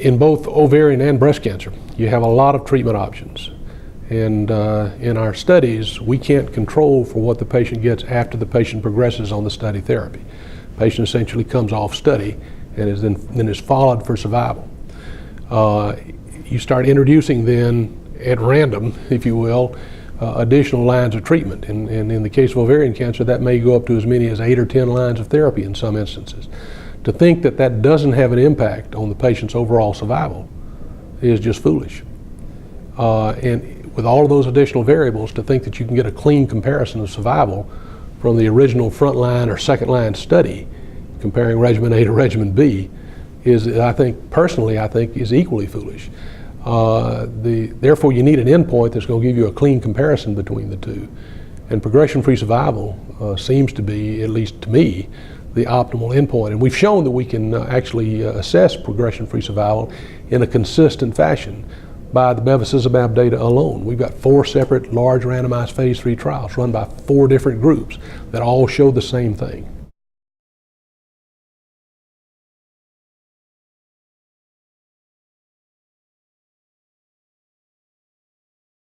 In both ovarian and breast cancer, you have a lot of treatment options. And in our studies, we can't control for what the patient gets after the patient progresses on the study therapy. The patient essentially comes off study and is then is followed for survival. You start introducing then, at random, if you will, additional lines of treatment. And in the case of ovarian cancer, that may go up to as many as 8 or 10 lines of therapy in some instances. To think that that doesn't have an impact on the patient's overall survival is just foolish. And with all of those additional variables, to think that you can get a clean comparison of survival from the original frontline or second line study, comparing regimen A to regimen B, is, I think, personally, is equally foolish. Therefore, you need an endpoint that's going to give you a clean comparison between the two. And progression-free survival seems to be, at least to me, the optimal endpoint. And we've shown that we can actually assess progression-free survival in a consistent fashion by the bevacizumab data alone. We've got 4 separate large randomized phase 3 trials run by 4 different groups that all show the same thing.